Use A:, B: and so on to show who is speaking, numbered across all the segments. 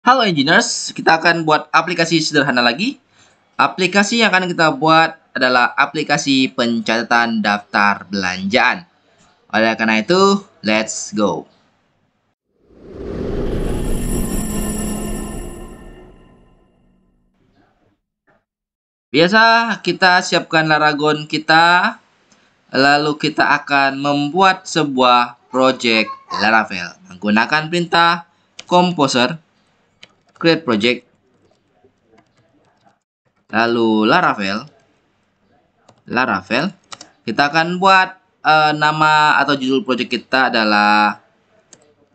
A: Halo engineers, kita akan buat aplikasi sederhana lagi. Aplikasi yang akan kita buat adalah aplikasi pencatatan daftar belanjaan. Oleh karena itu, let's go. Biasa kita siapkan Laragon kita, lalu kita akan membuat sebuah project Laravel menggunakan perintah composer, create project, lalu Laravel. Kita akan buat nama atau judul project kita adalah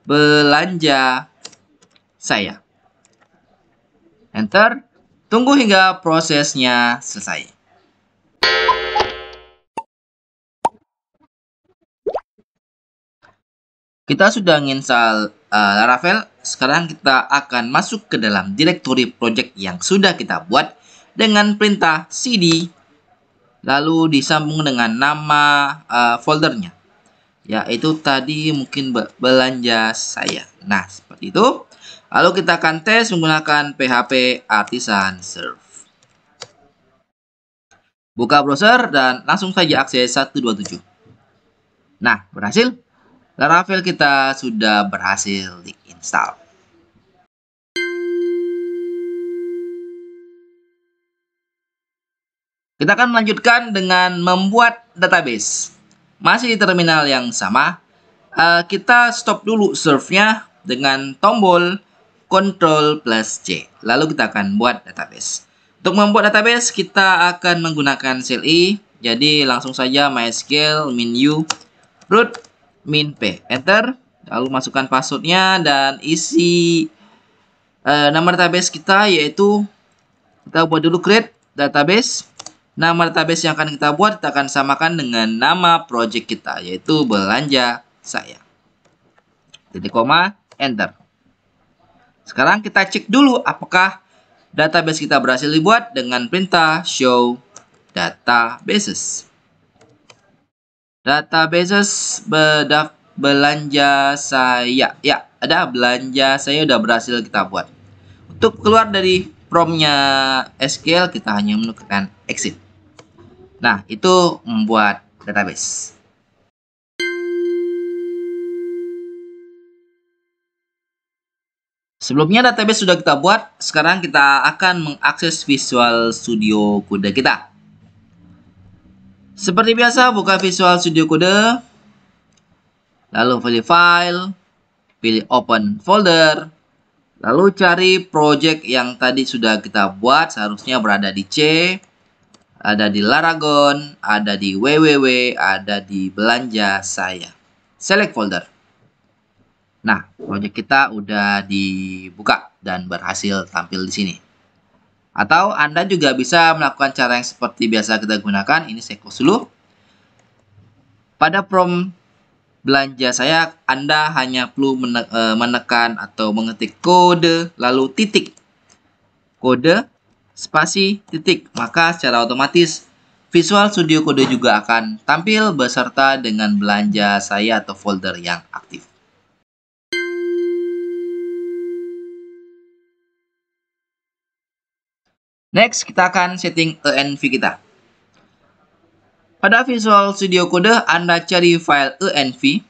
A: belanja saya. Enter. Tunggu hingga prosesnya selesai. Kita sudah menginstal Laravel. Sekarang kita akan masuk ke dalam direktori project yang sudah kita buat dengan perintah cd. Lalu disambung dengan nama foldernya, yaitu tadi mungkin belanja saya. Nah, seperti itu. Lalu kita akan tes menggunakan PHP Artisan Serve. Buka browser dan langsung saja akses 127. Nah, berhasil. Laravel kita sudah berhasil diinstal. Kita akan melanjutkan dengan membuat database. Masih di terminal yang sama. Kita stop dulu serve-nya dengan tombol Ctrl+C. Lalu kita akan buat database. Untuk membuat database, kita akan menggunakan CLI. Jadi langsung saja MySQL min-u root min-p. Enter. Lalu masukkan passwordnya dan isi nama database kita, yaitu kita buat dulu create database. Nama database yang akan kita buat kita akan samakan dengan nama project kita, yaitu belanja saya. Titik koma, enter. Sekarang kita cek dulu apakah database kita berhasil dibuat dengan perintah show databases. Databases belanja saya. Ya, ada belanja saya udah berhasil kita buat. Untuk keluar dari prompt-nya SQL, kita hanya menekan exit. Nah, itu membuat database. Sebelumnya database sudah kita buat, sekarang kita akan mengakses Visual Studio Code kita. Seperti biasa, buka Visual Studio Code, lalu pilih File, pilih Open Folder, lalu cari project yang tadi sudah kita buat, seharusnya berada di C, ada di Laragon, ada di www, ada di belanja saya. Select folder. Nah, project kita udah dibuka dan berhasil tampil di sini. Atau Anda juga bisa melakukan cara yang seperti biasa kita gunakan. Ini saya close dulu. Pada prompt belanja saya, Anda hanya perlu menekan atau mengetik kode, lalu titik. Kode, spasi, titik. Maka secara otomatis Visual Studio Code juga akan tampil beserta dengan belanja saya atau folder yang aktif. Next, kita akan setting env kita. Pada Visual Studio Code, Anda cari file env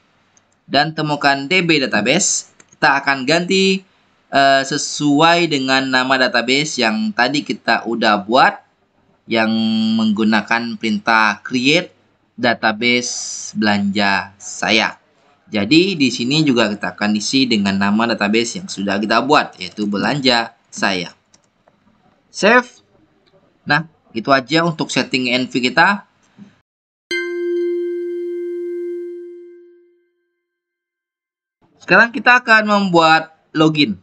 A: dan temukan db database. Kita akan ganti sesuai dengan nama database yang tadi kita udah buat, yang menggunakan perintah create database belanja saya. Jadi di sini juga kita akan isi dengan nama database yang sudah kita buat, yaitu belanja saya. Save. Nah, itu aja untuk setting env kita. Sekarang kita akan membuat login.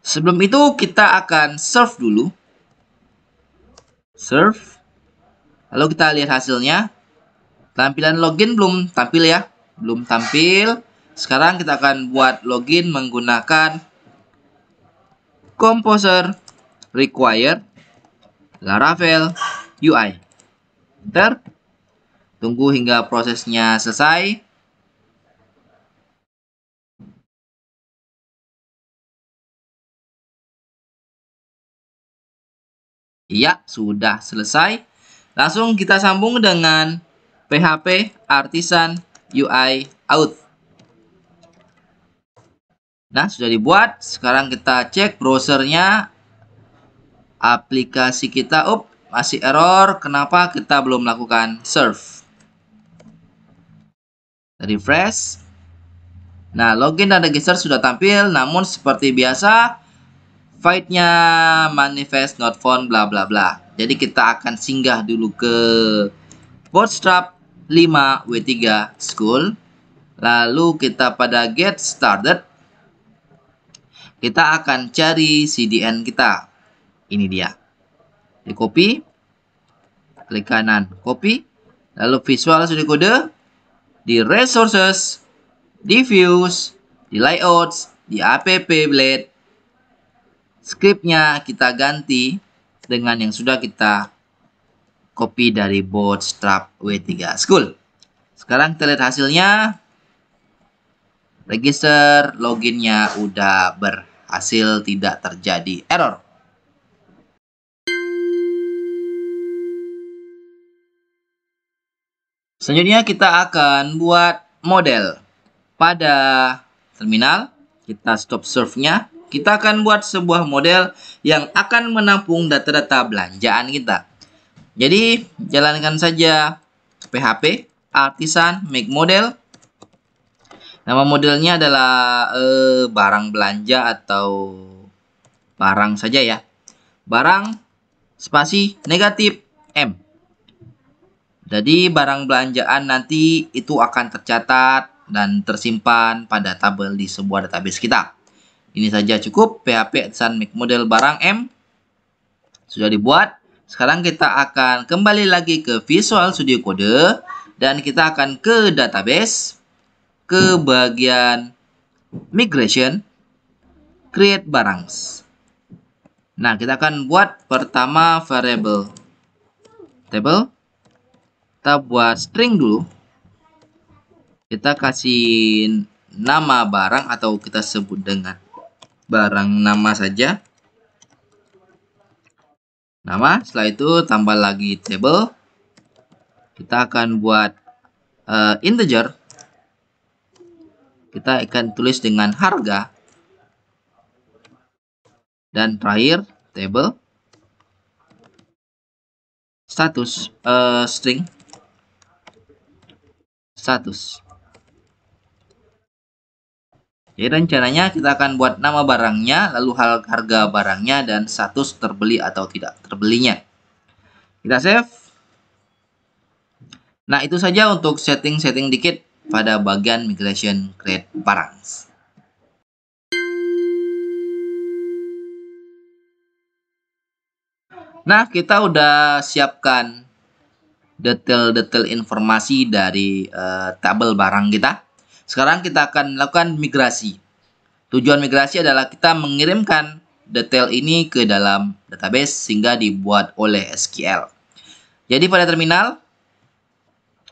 A: Sebelum itu kita akan serve dulu. Serve. Lalu kita lihat hasilnya. Tampilan login belum tampil ya. Belum tampil. Sekarang kita akan buat login menggunakan Composer Require Laravel UI. Enter. Tunggu hingga prosesnya selesai. Iya, sudah selesai. Langsung kita sambung dengan PHP Artisan UI Out. Nah, sudah dibuat. Sekarang kita cek browsernya. Aplikasi kita, masih error. Kenapa kita belum melakukan serve? Refresh. Nah, login dan register sudah tampil. Namun seperti biasa, file-nya manifest not found bla bla bla. Jadi kita akan singgah dulu ke Bootstrap 5 W3 School. Lalu kita pada get started. Kita akan cari CDN kita. Ini dia. Di copy. Klik kanan, copy. Lalu Visual Studio Code. Di resources. Di views. Di layouts. Di app blade. Scriptnya kita ganti dengan yang sudah kita copy dari Bootstrap W3 School. Sekarang kita lihat hasilnya. Register, loginnya udah berhasil, tidak terjadi error. Selanjutnya kita akan buat model. Pada terminal, kita stop serve-nya. Kita akan buat sebuah model yang akan menampung data-data belanjaan kita. Jadi, jalankan saja PHP Artisan make model. Nama modelnya adalah barang belanja atau barang saja ya. Barang spasi negatif M. Jadi barang belanjaan nanti itu akan tercatat dan tersimpan pada tabel di sebuah database kita. Ini saja cukup. PHP Artisan make model barang M sudah dibuat. Sekarang kita akan kembali lagi ke Visual Studio Code dan kita akan ke database, ke bagian migration, create barang. Nah, kita akan buat pertama variable table. Kita buat string dulu. Kita kasih nama barang atau kita sebut dengan barang nama saja. Nama, setelah itu tambah lagi table. Kita akan buat integer. Kita akan tulis dengan harga. Dan terakhir table. Status string. Status. Jadi rencananya kita akan buat nama barangnya, lalu harga barangnya, dan status terbeli atau tidak terbelinya. Kita save. Nah, itu saja untuk setting-setting dikit pada bagian migration create barang. Nah, kita udah siapkan detail-detail informasi dari tabel barang kita. Sekarang kita akan melakukan migrasi. Tujuan migrasi adalah kita mengirimkan detail ini ke dalam database sehingga dibuat oleh SQL. Jadi pada terminal,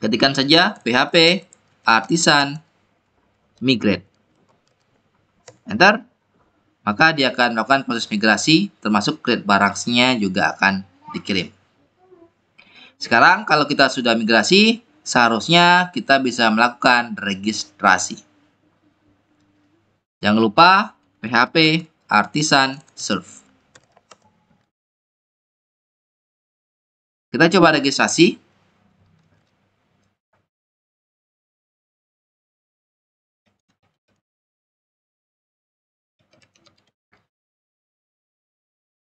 A: ketikkan saja PHP Artisan migrate. Enter. Maka dia akan melakukan proses migrasi, termasuk create barang-nya juga akan dikirim. Sekarang kalau kita sudah migrasi, seharusnya kita bisa melakukan registrasi. Jangan lupa PHP Artisan serve. Kita coba registrasi.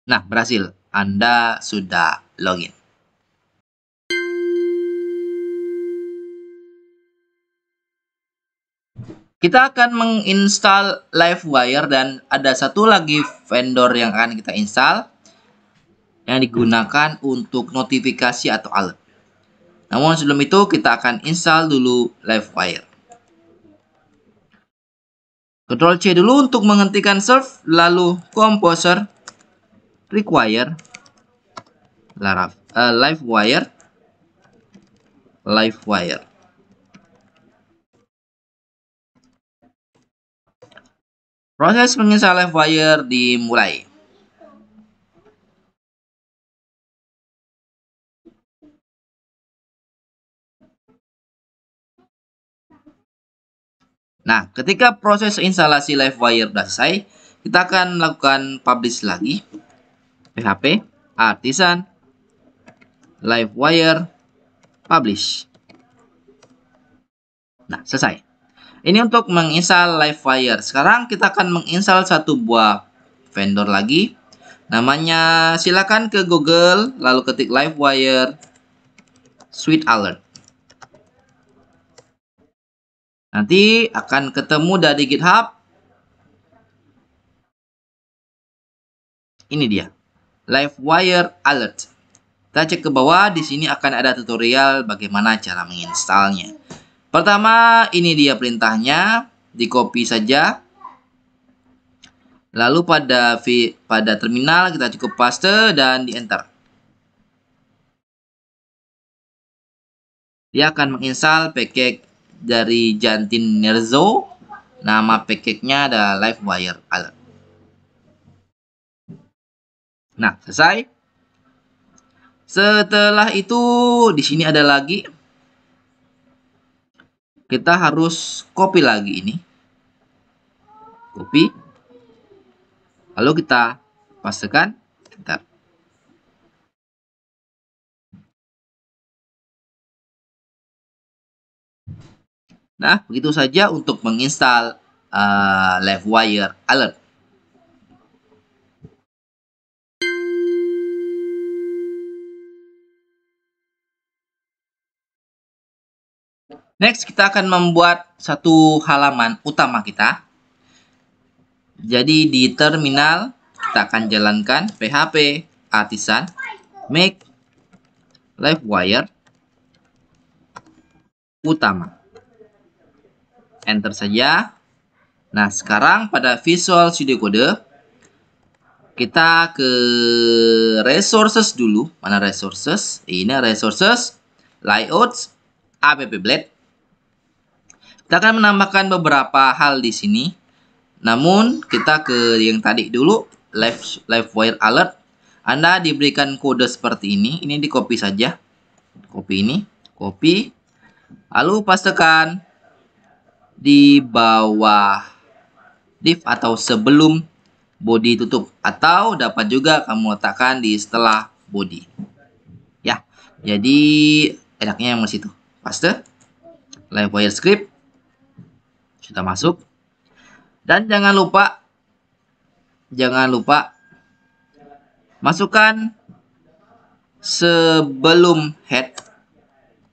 A: Nah, berhasil. Anda sudah login. Kita akan menginstal Livewire dan ada satu lagi vendor yang akan kita install yang digunakan untuk notifikasi atau alert. Namun sebelum itu kita akan install dulu Livewire. Ctrl C dulu untuk menghentikan serve, lalu Composer require Livewire. Proses menginstal Livewire dimulai. Nah, ketika proses instalasi Livewire sudah selesai, kita akan melakukan publish lagi. PHP Artisan Livewire publish. Nah, selesai. Ini untuk menginstal Livewire. Sekarang kita akan menginstal satu buah vendor lagi. Namanya silakan ke Google lalu ketik Livewire Suite Alert. Nanti akan ketemu dari GitHub. Ini dia. Livewire Alert. Kita cek ke bawah, di sini akan ada tutorial bagaimana cara menginstalnya. Pertama, ini dia perintahnya, di copy saja. Lalu pada terminal kita cukup paste dan di enter. Dia akan menginstal package dari Jantin Nerzo. Nama package-nya adalah Livewire Alert. Nah, selesai. Setelah itu di sini ada lagi. Kita harus copy lagi ini. Copy. Lalu kita pastekan. Enter. Nah, begitu saja untuk menginstal Livewire Alert. Next, kita akan membuat satu halaman utama kita. Jadi di terminal kita akan jalankan PHP Artisan make Livewire utama. Enter saja. Nah, sekarang pada Visual Studio Code kita ke resources dulu. Mana resources? Ini resources, layouts, app blade. Kita akan menambahkan beberapa hal di sini. Namun, kita ke yang tadi dulu, Livewire Alert. Anda diberikan kode seperti ini. Ini di copy saja. Copy ini, copy. Lalu pastekan di bawah div atau sebelum body tutup. Atau dapat juga kamu letakkan di setelah body. Ya, jadi enaknya yang di situ. Paste. Livewire script. Sudah masuk. Dan jangan lupa masukkan sebelum head,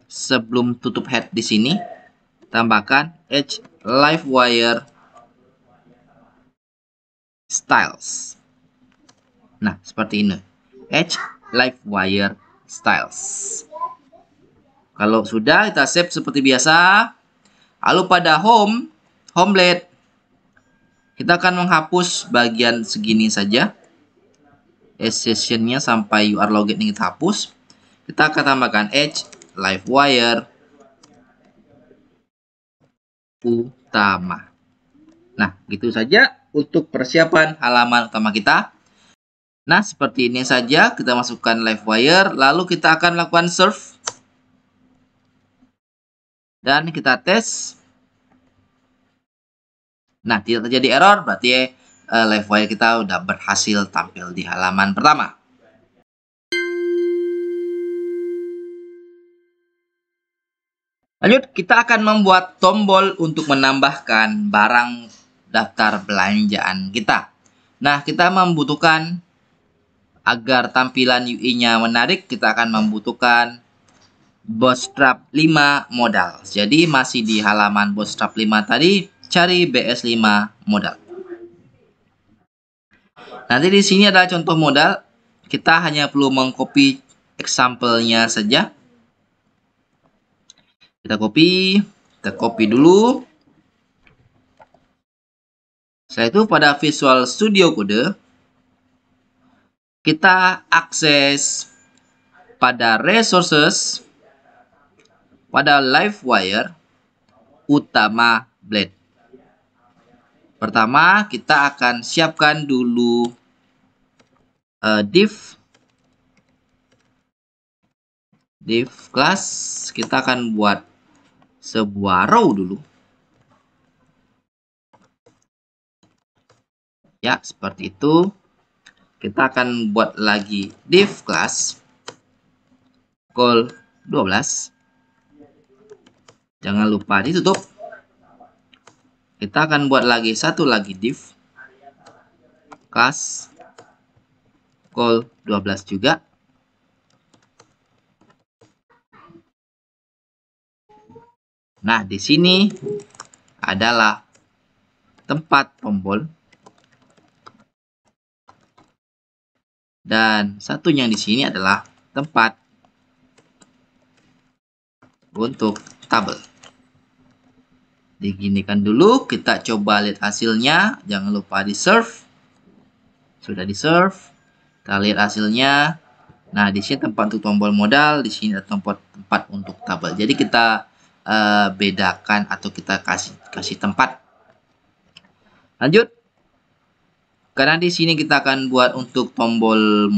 A: sebelum tutup head di sini, tambahkan Edge Livewire Styles. Nah, seperti ini. Edge Livewire Styles. Kalau sudah, kita save seperti biasa. Lalu pada home blade, kita akan menghapus bagian segini saja. Sessionnya sampai UR login ini kita hapus. Kita akan tambahkan Edge Livewire utama. Nah, gitu saja untuk persiapan halaman utama kita. Nah, seperti ini saja kita masukkan Livewire, lalu kita akan melakukan serve. Dan kita tes. Nah, tidak terjadi error, berarti Livewire kita udah berhasil tampil di halaman pertama. Lanjut, kita akan membuat tombol untuk menambahkan barang daftar belanjaan kita. Nah, kita membutuhkan, agar tampilan UI-nya menarik, kita akan membutuhkan Bootstrap 5 modal. Jadi masih di halaman Bootstrap 5 tadi, cari BS5 modal. Nanti di sini ada contoh modal. Kita hanya perlu mengcopy example-nya saja. Kita copy dulu. Setelah itu pada Visual Studio Code, kita akses pada resources, pada Livewire utama blade. Pertama, kita akan siapkan dulu div class. Kita akan buat sebuah row dulu. Ya, seperti itu. Kita akan buat lagi div class call 12. Jangan lupa ditutup. Kita akan buat lagi satu lagi div class call 12 juga. Nah, di sini adalah tempat tombol. Dan satunya di sini adalah tempat untuk tabel. Diginikan dulu, kita coba lihat hasilnya. Jangan lupa di serve. Sudah di serve. Kita lihat hasilnya. Nah, di sini tempat untuk tombol modal, di sini ada tempat untuk tabel. Jadi kita bedakan atau kita kasih tempat. Lanjut. Karena di sini kita akan buat untuk tombol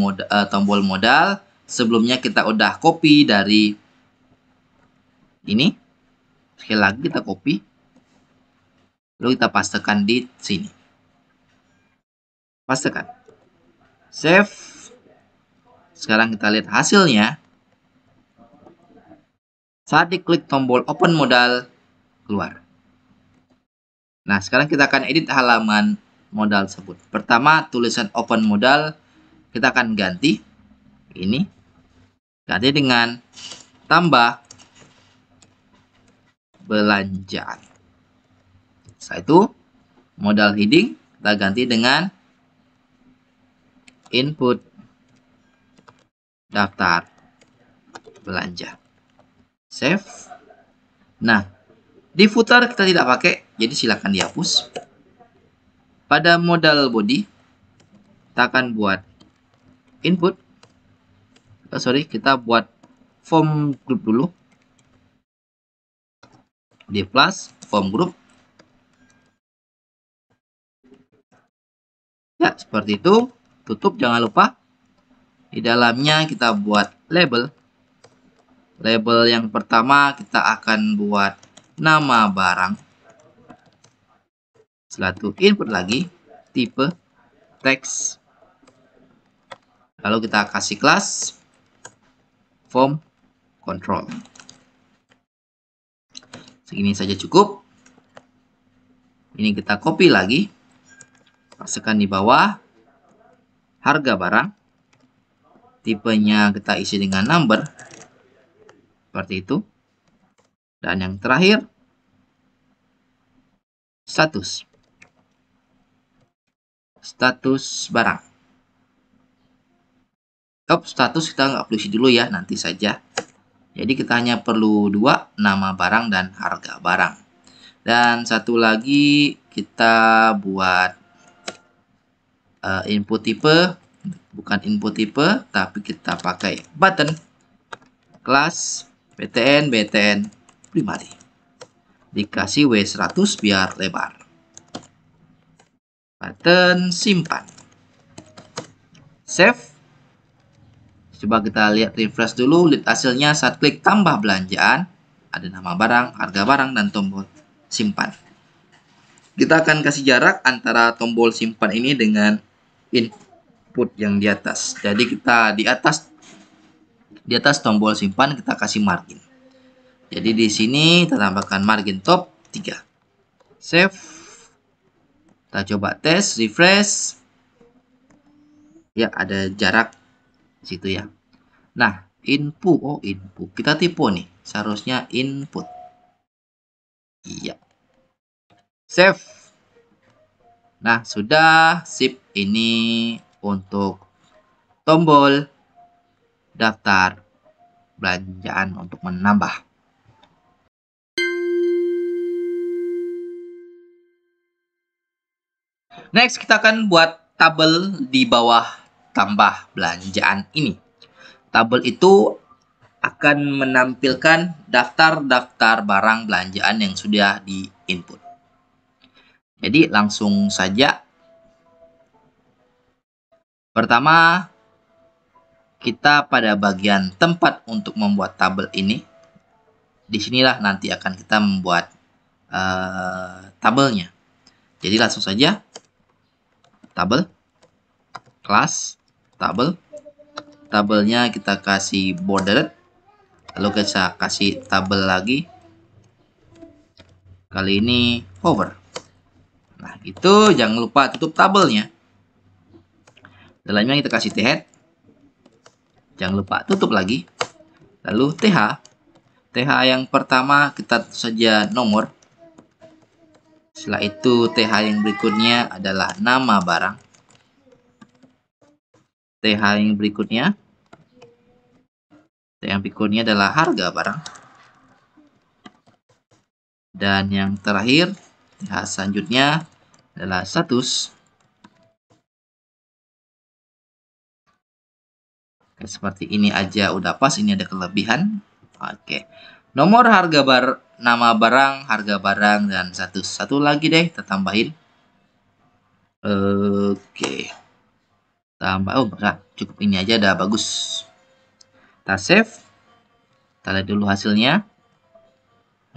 A: modal. Sebelumnya kita udah copy dari ini. Sekali lagi kita copy. Lalu kita pastekan di sini. Pastekan. Save. Sekarang kita lihat hasilnya. Saat diklik tombol open modal, keluar. Nah, sekarang kita akan edit halaman modal tersebut. Pertama, tulisan open modal kita akan ganti. Ini. Ganti dengan tambah belanjaan. Setelah itu, modal heading kita ganti dengan input daftar belanja. Save. Nah, di footer kita tidak pakai, jadi silakan dihapus. Pada modal body, kita akan buat input. Kita buat form group dulu. Di plus form group. Ya, seperti itu. Tutup, jangan lupa. Di dalamnya kita buat label. Label yang pertama kita akan buat nama barang. Setelah itu input lagi tipe teks. Lalu kita kasih kelas form control. Segini saja cukup. Ini kita copy lagi. Masukkan di bawah harga barang. Tipenya kita isi dengan number. Seperti itu. Dan yang terakhir, status. Status barang. Status kita nggak perlu isi dulu ya, nanti saja. Jadi kita hanya perlu dua, nama barang dan harga barang. Dan satu lagi kita buat input tipe. Bukan input tipe, tapi kita pakai button. Kelas BTN primary. Dikasih W100 biar lebar. Button simpan. Save. Coba kita lihat refresh dulu. Lihat hasilnya saat klik tambah belanjaan. Ada nama barang, harga barang, dan tombol simpan. Kita akan kasih jarak antara tombol simpan ini dengan input yang di atas. Jadi kita di atas tombol simpan kita kasih margin. Jadi di sini kita tambahkan margin top 3. Save. Kita coba tes, refresh. Ya, ada jarak di situ ya. Nah, input. Input. Kita tipu nih. Seharusnya input. Iya. Save. Nah, sudah sip. Ini untuk tombol daftar belanjaan untuk menambah. Next, kita akan buat tabel di bawah tambah belanjaan ini. Tabel itu akan menampilkan daftar-daftar barang belanjaan yang sudah di-input. Jadi, langsung saja. Pertama, kita pada bagian tempat untuk membuat tabel ini. Disinilah nanti akan kita membuat tabelnya. Jadi langsung saja tabel, kelas, tabel. Tabelnya kita kasih border, lalu kita kasih tabel lagi. Kali ini hover. Nah, itu jangan lupa tutup tabelnya. Dalamnya kita kasih th. Jangan lupa tutup lagi. Lalu th. th yang pertama kita tulis saja nomor. Setelah itu th yang berikutnya adalah nama barang. th yang berikutnya adalah harga barang. Dan yang terakhir, th selanjutnya adalah status. Oke, seperti ini aja udah pas, ini ada kelebihan. Oke. Nomor, nama barang, harga barang, dan status. Satu lagi deh, kita tambahin. Oke. Tambah, cukup ini aja udah bagus. Kita save. Kita lihat dulu hasilnya.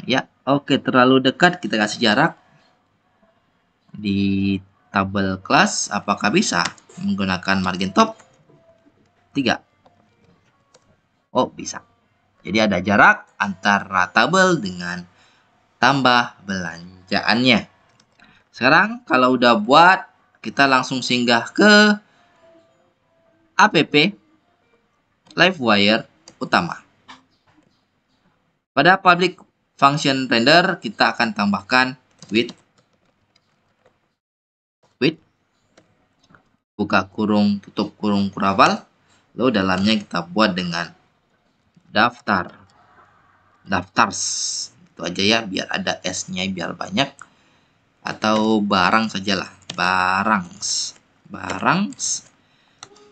A: Ya, oke, terlalu dekat, kita kasih jarak. Di tabel kelas, apakah bisa menggunakan margin top? 3. Oh, bisa. Jadi ada jarak antara tabel dengan tambah belanjaannya. Sekarang kalau udah buat, kita langsung singgah ke app Livewire utama. Pada public function render, kita akan tambahkan width, buka kurung, tutup kurung kurabal, lalu dalamnya kita buat dengan daftars. Itu aja ya, biar ada S-nya, biar banyak. Atau barang sajalah, barangs.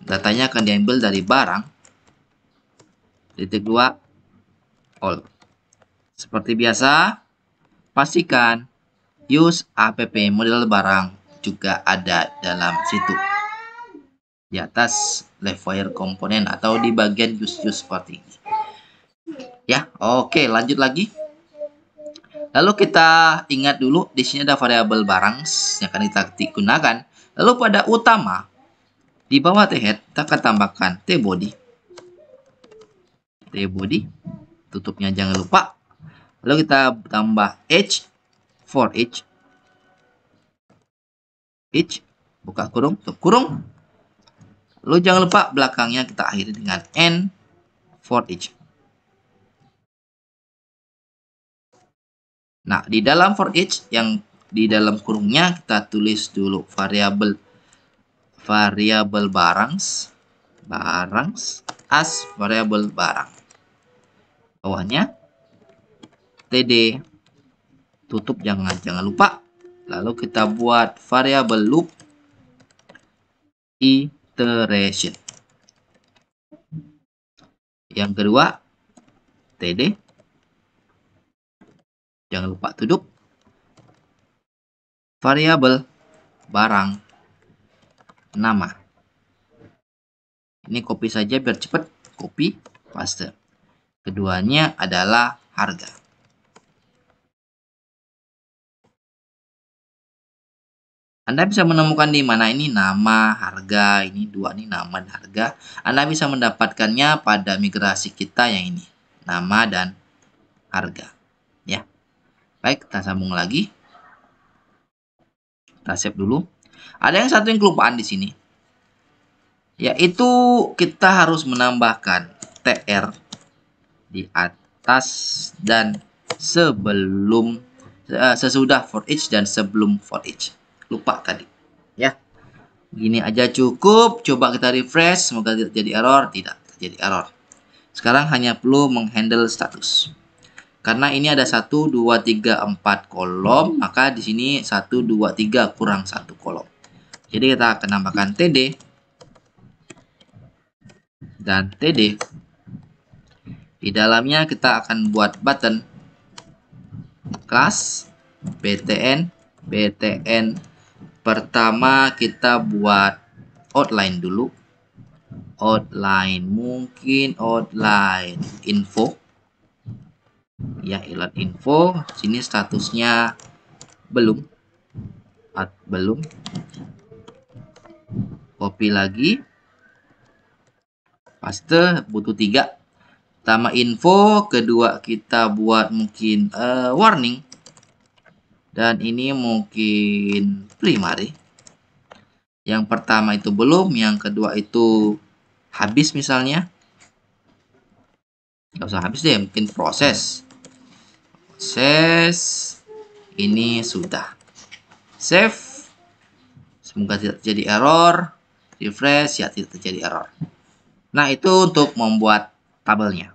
A: Datanya akan diambil dari barang. Titik 2, all. Seperti biasa, pastikan use app model barang juga ada dalam situ. Di atas Livewire komponen atau di bagian use seperti ini. Ya, oke, lanjut lagi. Lalu kita ingat dulu, di sini ada variabel barang yang akan kita gunakan. Lalu pada utama, di bawah t-head, kita akan tambahkan t-body. Tutupnya jangan lupa. Lalu kita tambah each, for each. Buka kurung, tutup kurung. Lalu jangan lupa belakangnya kita akhiri dengan n, for each. Nah, di dalam for each yang di dalam kurungnya kita tulis dulu variabel barangs as variabel barang. Bawahnya td, tutup jangan lupa. Lalu kita buat variabel loop iteration. Yang kedua td, jangan lupa tutup variabel barang nama. Ini copy saja biar cepat. Copy, paste. Keduanya adalah harga. Anda bisa menemukan di mana ini nama, harga, ini dua nih nama dan harga. Anda bisa mendapatkannya pada migrasi kita yang ini, nama dan harga. Ya. Baik, kita sambung lagi. Kita save dulu. Ada yang kelupaan di sini. Yaitu kita harus menambahkan tr di atas dan sebelum sesudah for each dan sebelum for each. Lupa tadi. Ya. Gini aja cukup. Coba kita refresh, semoga tidak terjadi error. Tidak terjadi error. Sekarang hanya perlu menghandle status. Karena ini ada 1, 2, 3, 4 kolom, maka di sini 1, 2, 3 kurang 1 kolom. Jadi kita akan tambahkan td dan td. Di dalamnya kita akan buat button class btn. Pertama kita buat outline dulu. Mungkin outline info. Ya, inline info. Sini statusnya belum. Copy lagi. Paste, butuh 3. Pertama info, kedua kita buat mungkin warning. Dan ini mungkin primary. Yang pertama itu belum, yang kedua itu habis misalnya. Nggak usah habis deh, mungkin proses. Proses. Ini sudah. Save. Semoga tidak terjadi error. Refresh, ya tidak terjadi error. Nah, itu untuk membuat tabelnya.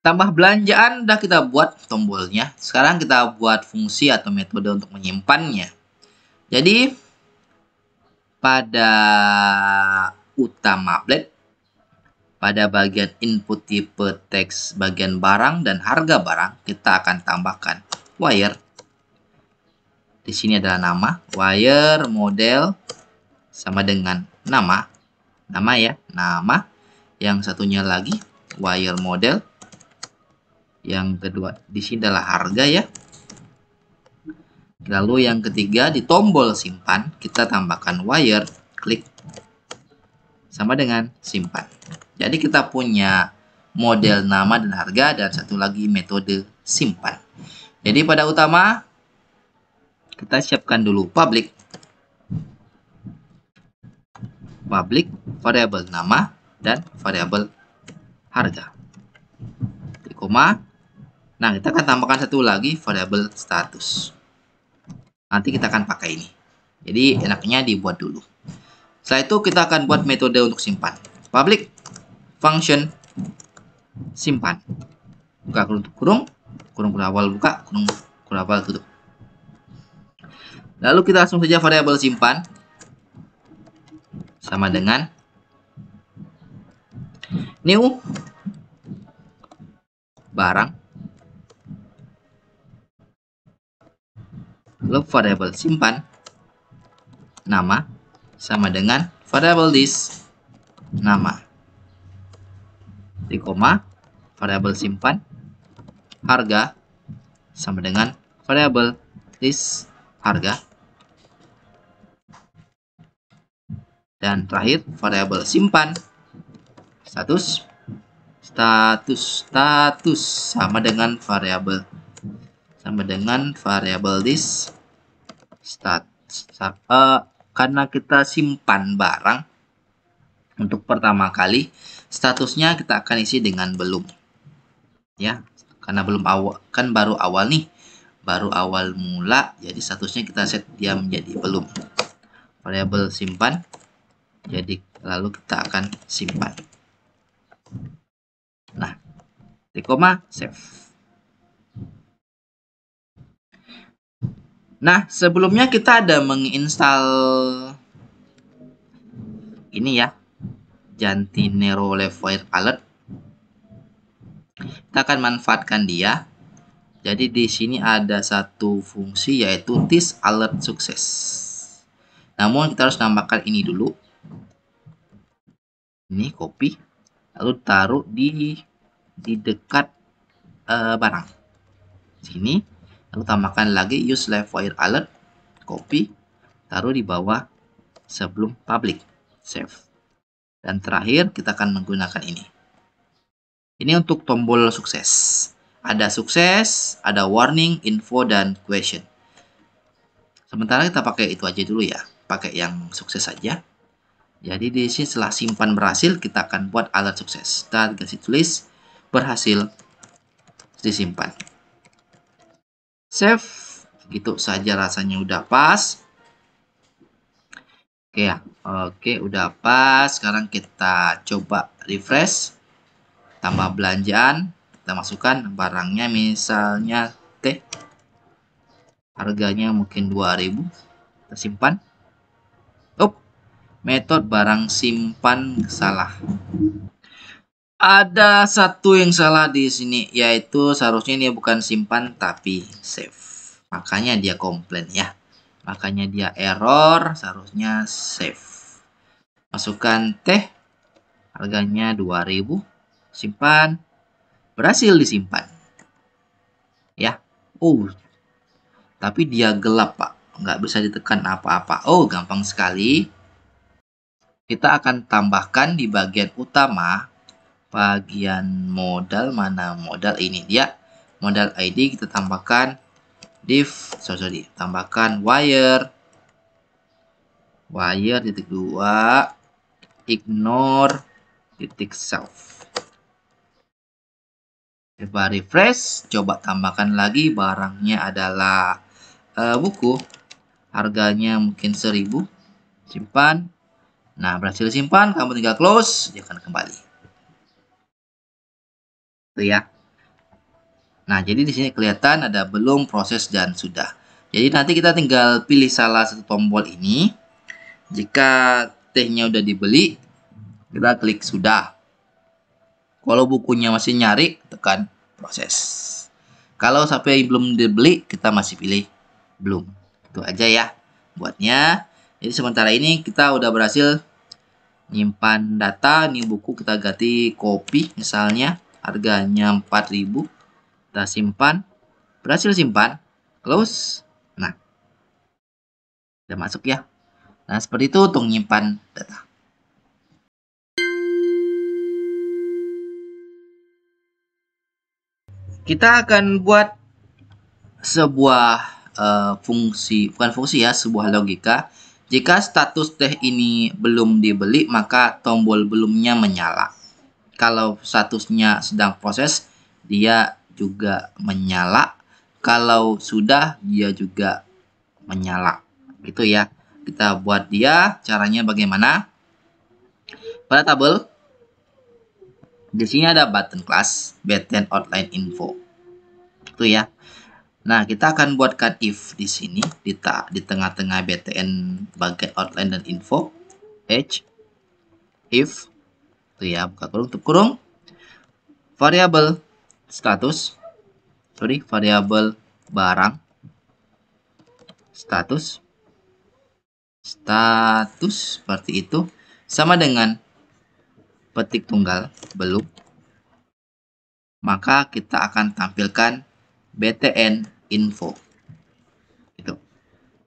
A: Tambah belanjaan udah kita buat tombolnya. Sekarang kita buat fungsi atau metode untuk menyimpannya. Jadi, pada utama applet, pada bagian input tipe teks bagian barang dan harga barang, kita akan tambahkan wire. Di sini adalah nama, wire model sama dengan nama. Nama ya, nama. Yang satunya lagi wire model. Yang kedua di sini adalah harga ya. Lalu yang ketiga di tombol simpan kita tambahkan wire, klik sama dengan simpan. Jadi kita punya model nama dan harga dan satu lagi metode simpan. Jadi pada utama kita siapkan dulu public variabel nama dan variabel harga. Koma. Nah, kita akan tambahkan satu lagi variabel status. Nanti kita akan pakai ini. Jadi enaknya dibuat dulu. Setelah itu kita akan buat metode untuk simpan. Public function simpan. Buka kurung, kurung awal buka, kurung awal tutup. Lalu kita langsung saja variabel simpan sama dengan new barang. Lalu variabel simpan nama sama dengan variabel this nama. Di koma variabel simpan harga sama dengan variabel this harga. Dan terakhir variabel simpan status sama dengan variabel this karena kita simpan barang untuk pertama kali, statusnya kita akan isi dengan belum ya, karena belum awal, kan baru awal nih, baru awal mula, jadi statusnya kita set dia menjadi belum. Variabel simpan, jadi lalu kita akan simpan. Nah, di koma save. Nah, sebelumnya kita ada menginstal ini ya, Jantinero Left-Wire Alert. Kita akan manfaatkan dia. Jadi di sini ada satu fungsi yaitu this alert sukses. Namun kita harus nambahkan ini dulu. Ini copy, lalu taruh di dekat barang. Sini, lalu tambahkan lagi use Left-Wire Alert, copy, taruh di bawah sebelum public, save. Dan terakhir kita akan menggunakan ini. Ini untuk tombol sukses. Ada sukses, ada warning, info, dan question. Sementara kita pakai itu aja dulu ya. Pakai yang sukses saja. Jadi di sini setelah simpan berhasil, kita akan buat alert sukses. Kita kasih tulis berhasil disimpan. Save. Gitu saja rasanya udah pas. Oke ya. Oke, udah pas. Sekarang kita coba refresh. Tambah belanjaan. Kita masukkan barangnya misalnya T. Harganya mungkin 2000. Kita simpan. Metode barang simpan salah. Ada satu yang salah di sini, yaitu seharusnya ini bukan simpan tapi save. Makanya dia komplain ya. Makanya dia error, seharusnya save. Masukkan T. Harganya 2000. Simpan. Berhasil disimpan. Ya. tapi dia gelap, Pak. Nggak bisa ditekan apa-apa. Oh, gampang sekali. Kita akan tambahkan di bagian utama, bagian modal, mana modal, ini dia. Modal ID kita tambahkan div, tambahkan wire titik 2 ignore titik self. Coba refresh, coba tambahkan lagi, barangnya adalah buku, harganya mungkin 1000, simpan. Nah, berhasil simpan, kamu tinggal close, dia akan kembali. Itu ya. Nah, jadi di sini kelihatan ada belum, proses, dan sudah. Jadi nanti kita tinggal pilih salah satu tombol ini. Jika tehnya udah dibeli, kita klik sudah. Kalau bukunya masih nyari, tekan proses. Kalau sampai belum dibeli, kita masih pilih belum. Itu aja ya buatnya. Jadi sementara ini kita udah berhasil nyimpan data. Ini buku kita ganti kopi misalnya, harganya 4000. Kita simpan, berhasil simpan, close. Nah, udah masuk ya. Nah, seperti itu untuk nyimpan data. Kita akan buat sebuah bukan fungsi ya, sebuah logika. Jika status teh ini belum dibeli, maka tombol belumnya menyala. Kalau statusnya sedang proses, dia juga menyala. Kalau sudah, dia juga menyala. Gitu ya. Kita buat dia, caranya bagaimana? Pada tabel, di sini ada button class, BTN outline info. Itu ya. Nah, kita akan buatkan if di sini, di tengah-tengah BTN bagian outline dan info. If, itu ya, buka kurung, tutup kurung. Variabel variabel barang, status seperti itu, sama dengan petik tunggal, belum. Maka kita akan tampilkan BTN info. Itu.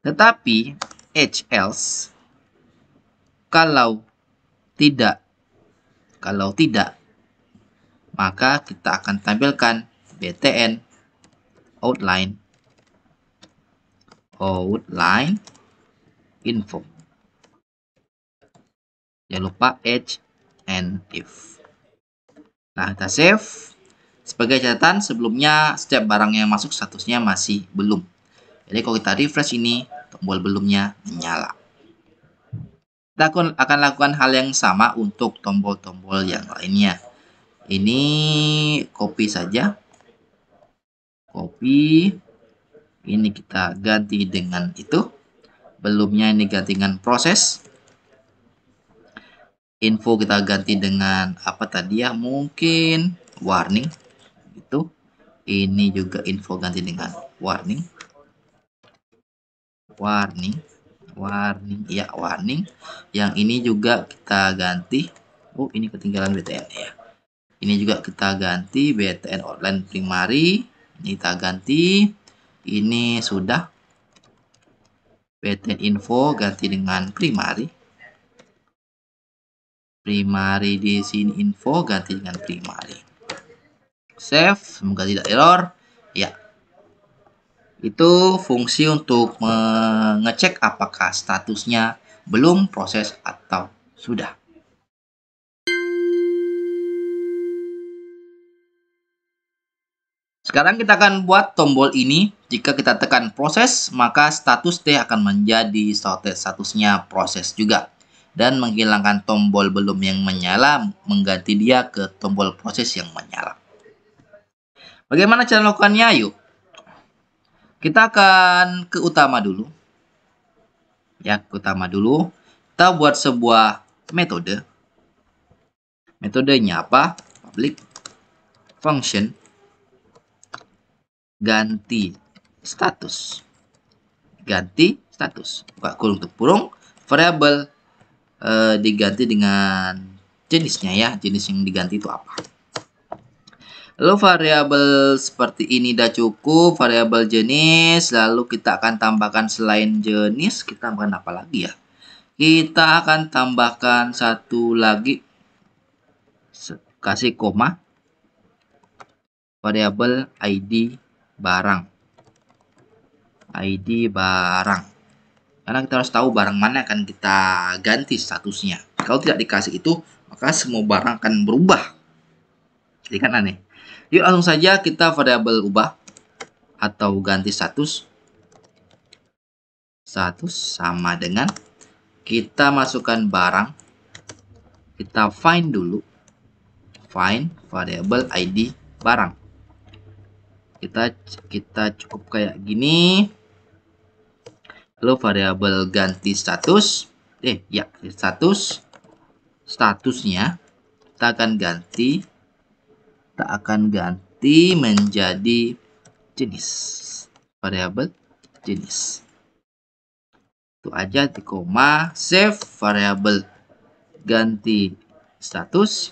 A: Tetapi else kalau tidak, maka kita akan tampilkan BTN outline info. Jangan lupa and if. Nah, kita save. Sebagai catatan, sebelumnya setiap barang yang masuk statusnya masih belum. Jadi kalau kita refresh ini, tombol belumnya menyala. Kita akan lakukan hal yang sama untuk tombol-tombol yang lainnya. Ini copy saja. Copy. Ini kita ganti dengan itu. Belumnya ini ganti dengan proses. Info kita ganti dengan apa tadi ya? Mungkin warning. Itu. Ini juga info ganti dengan warning. Ya, warning. Yang ini juga kita ganti. Oh, ini ketinggalan BTN ya. Ini juga kita ganti BTN outline primary. Ini kita ganti. Ini sudah. BTN info ganti dengan primary. Primary di sini info ganti dengan primary. Save, semoga tidak error. Ya. Itu fungsi untuk mengecek apakah statusnya belum proses atau sudah. Sekarang kita akan buat tombol ini. Jika kita tekan proses, maka status T akan menjadi statusnya proses juga. Dan menghilangkan tombol belum yang menyala, mengganti dia ke tombol proses yang menyala. Bagaimana cara melakukannya? Yuk. Kita akan ke utama dulu. Ya, ke utama dulu. Kita buat sebuah metode. Metodenya apa? Public function ganti status. Buka kurung tutup kurung. Variabel diganti dengan jenisnya ya. Jenis yang diganti itu apa? Lalu variabel seperti ini udah cukup, variabel jenis, lalu kita akan tambahkan selain jenis, kita tambahkan apa lagi ya? Kita akan tambahkan satu lagi, kasih koma, variabel ID barang. ID barang. Karena kita harus tahu barang mana akan kita ganti statusnya. Kalau tidak dikasih itu, maka semua barang akan berubah. Jadi kan aneh. Yuk langsung saja kita variabel ubah atau ganti status. Status sama dengan kita masukkan barang. Kita find dulu. Find variabel ID barang. Kita cukup kayak gini. Lalu variabel ganti status. Statusnya kita akan ganti menjadi jenis. Variabel jenis. Itu aja di koma, save variabel ganti status.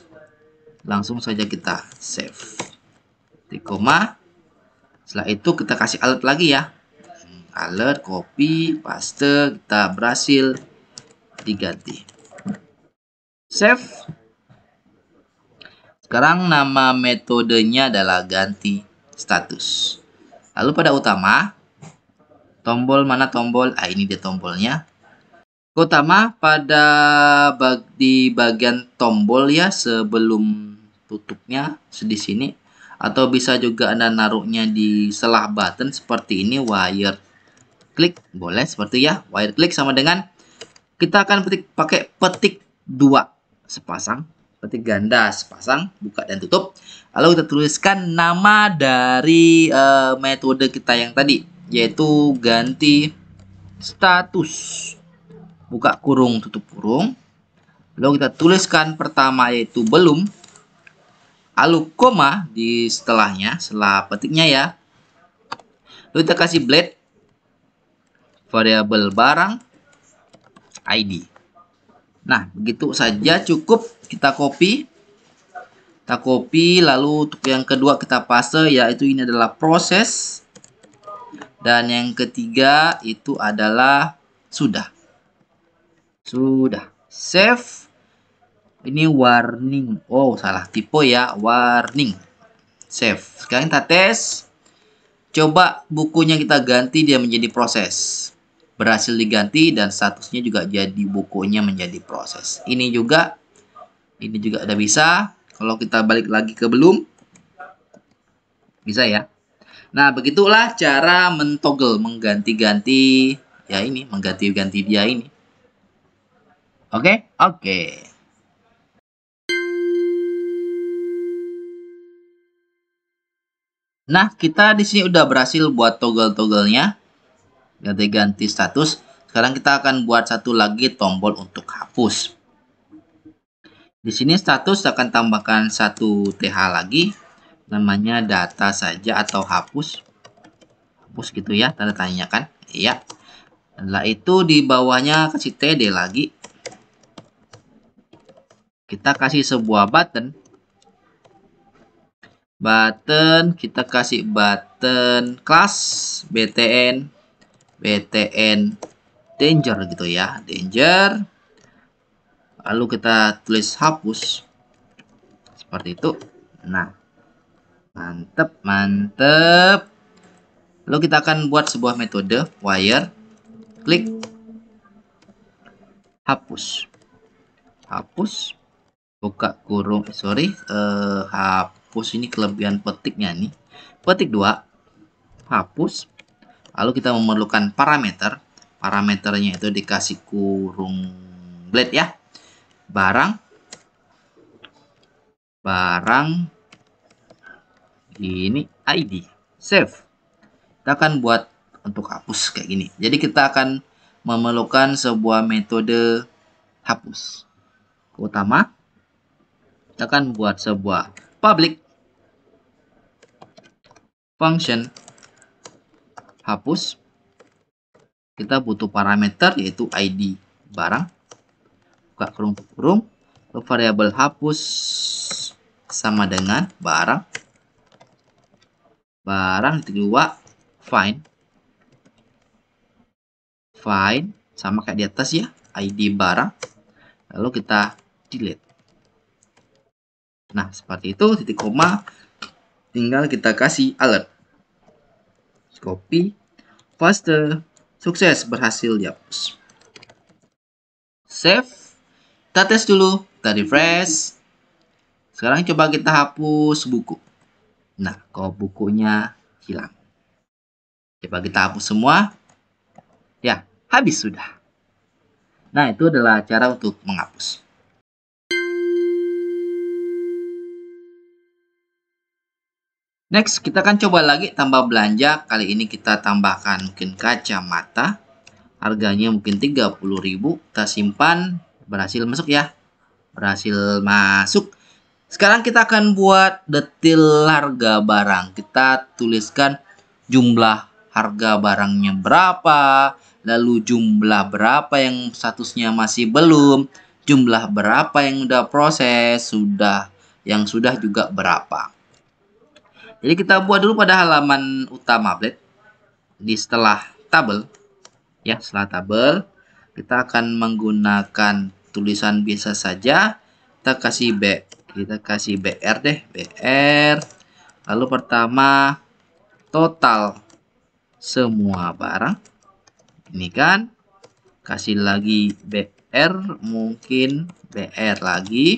A: Langsung saja kita save. Di koma. Setelah itu kita kasih alert lagi ya. Alert, copy, paste, kita berhasil diganti. Save. Sekarang nama metodenya adalah ganti status. Lalu pada utama, tombol mana tombol? Ini dia tombolnya. Utama di bagian tombol ya, sebelum tutupnya di sini. Atau bisa juga Anda naruhnya di selah button seperti ini, wire klik, boleh seperti ya. Wire klik sama dengan kita akan pakai petik 2 sepasang, petik ganda sepasang, buka dan tutup. Lalu kita tuliskan nama dari metode kita yang tadi, yaitu ganti status. Buka kurung, tutup kurung. Lalu kita tuliskan pertama yaitu belum. Lalu koma di setelahnya, setelah petiknya ya. Lalu kita kasih blade variabel barang ID. Nah, begitu saja cukup. Kita copy. Lalu untuk yang kedua kita paste, yaitu ini adalah proses. Dan yang ketiga itu adalah sudah. Save. Ini warning. Oh, salah tipe ya. Warning. Save. Sekarang kita tes. Coba bukunya kita ganti dia menjadi proses. Berhasil diganti dan statusnya juga jadi bukunya menjadi proses. Ini juga udah bisa. Kalau kita balik lagi ke belum, bisa ya. Nah, begitulah cara mengganti-ganti ya ini, mengganti-ganti dia ini. Oke. Nah, kita di sini udah berhasil buat toggle-togglenya. Ganti-ganti status. Sekarang kita akan buat satu lagi tombol untuk hapus. Di sini status akan tambahkan satu TH lagi. Namanya data saja atau hapus. Hapus gitu ya, tanda tanya kan? Iya. Setelah itu di bawahnya kasih TD lagi. Kita kasih sebuah button. Kita kasih button class BTN danger gitu ya, danger. Lalu kita tulis hapus seperti itu. Nah, mantep. Lalu kita akan buat sebuah metode wire klik hapus, buka kurung, hapus. Ini kelebihan petiknya nih, petik 2 hapus. Lalu kita memerlukan parameternya itu dikasih kurung blade ya, barang ini ID. Save. Kita akan buat untuk hapus kayak gini. Jadi kita akan memerlukan sebuah metode hapus. Utama, kita akan buat sebuah public function hapus. Kita butuh parameter yaitu ID barang, buka kurung tutup kurung. Variabel hapus sama dengan barang barang titik 2 find sama kayak di atas ya, ID barang, lalu kita delete. Nah, seperti itu, titik koma, tinggal kita kasih alert. Copy, paste, sukses, berhasil dihapus. Save, kita tes dulu, kita refresh. Sekarang coba kita hapus buku. Nah, kok bukunya hilang. Coba kita hapus semua. Ya, habis sudah. Nah, itu adalah cara untuk menghapus. Next, kita akan coba lagi tambah belanja. Kali ini kita tambahkan mungkin kacamata. Harganya mungkin 30.000. Kita simpan. Berhasil masuk ya. Berhasil masuk. Sekarang kita akan buat detail harga barang. Kita tuliskan jumlah harga barangnya berapa. Lalu jumlah berapa yang statusnya masih belum. Jumlah berapa yang udah proses. Yang sudah juga berapa. Jadi kita buat dulu pada halaman utama Blade. Di setelah tabel. Ya, setelah tabel. Kita akan menggunakan tulisan biasa saja. Kita kasih BR deh. BR. Lalu pertama. Total semua barang. Ini kan. Kasih lagi BR. Mungkin BR lagi.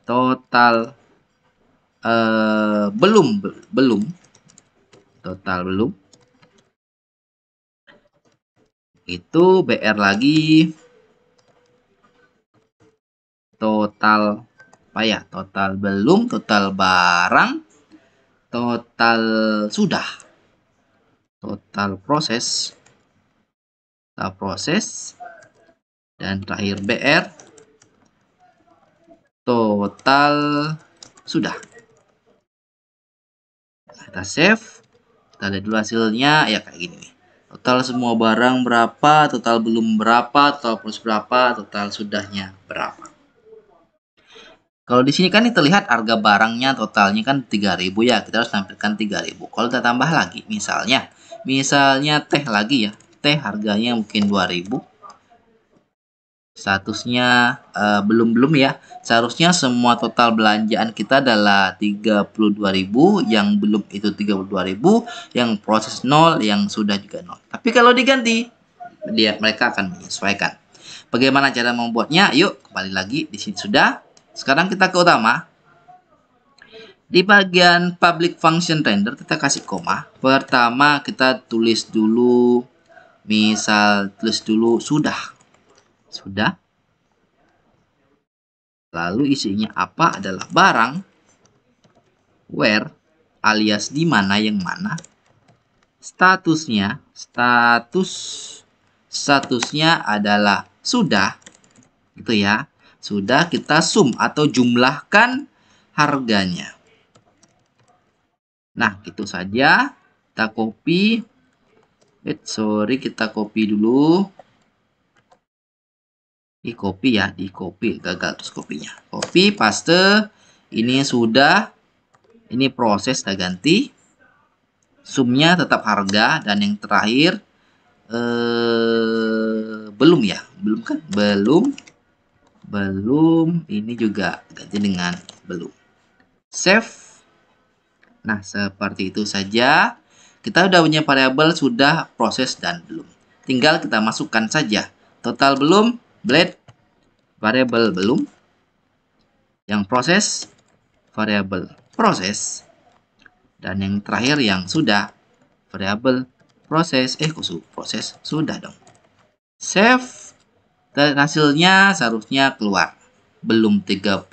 A: Total. Belum. Total belum. Itu BR lagi. Total apa ya? Total belum, total barang, total sudah. Total proses. Dan terakhir BR. Total sudah. Kita save. Kita lihat dulu hasilnya. Ya kayak gini nih. Total semua barang berapa, total belum berapa, total proses berapa, total sudahnya berapa. Kalau di sini kan terlihat harga barangnya totalnya kan 3.000 ya. Kita harus tampilkan 3.000. Kalau kita tambah lagi misalnya teh lagi ya. Teh harganya mungkin 2.000. Statusnya belum ya. Seharusnya semua total belanjaan kita adalah 32.000, yang belum itu 32.000, yang proses 0, yang sudah juga 0. Tapi kalau diganti, mereka akan menyesuaikan. Bagaimana cara membuatnya? Yuk, kembali lagi di sini sudah. Sekarang kita ke utama. Di bagian public function render kita kasih koma. Pertama kita tulis dulu, tulis dulu sudah. Lalu isinya apa adalah barang, where alias di mana yang mana, statusnya adalah sudah, gitu ya. Sudah kita sum atau jumlahkan harganya. Nah, gitu saja. Kita copy. Kita copy dulu. Di copy gagal terus kopinya. Copy, paste. Ini sudah. Ini proses kita ganti. Sumnya tetap harga dan yang terakhir belum ya, belum kan? Belum. Ini juga ganti dengan belum. Save. Nah, seperti itu saja. Kita udah punya variabel sudah, proses, dan belum. Tinggal kita masukkan saja. Total belum, Blade, variabel belum. Yang proses, variabel proses. Dan yang terakhir yang sudah, variabel proses. Proses sudah dong. Save. Dan hasilnya seharusnya keluar. Belum 32.000,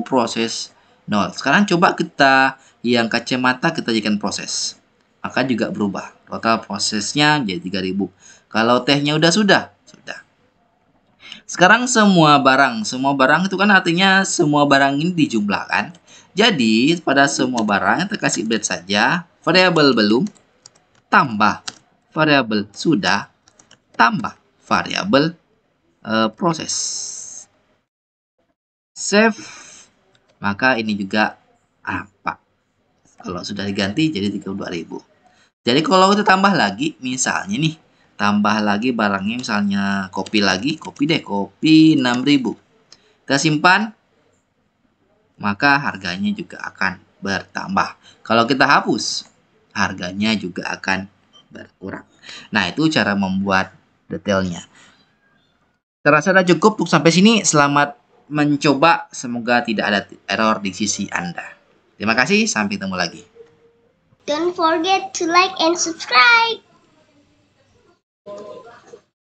A: proses 0. Sekarang coba kita yang kacamata kita jadikan proses. Maka juga berubah. Total prosesnya jadi 3.000. Kalau tehnya sudah. Sekarang semua barang itu kan artinya semua barang ini dijumlahkan. Jadi pada semua barang kita kasih bread saja, variabel belum tambah variabel sudah tambah variabel proses. Save. Maka ini juga apa? Kalau sudah diganti jadi 32.000. Jadi kalau kita tambah lagi, misalnya nih, tambah lagi barangnya misalnya kopi lagi, kopi deh, kopi 6.000. Kita simpan, maka harganya juga akan bertambah. Kalau kita hapus, harganya juga akan berkurang. Nah, itu cara membuat detailnya. Terasa sudah cukup untuk sampai sini. Selamat mencoba. Semoga tidak ada error di sisi Anda. Terima kasih. Sampai ketemu lagi.
B: Don't forget to like and subscribe.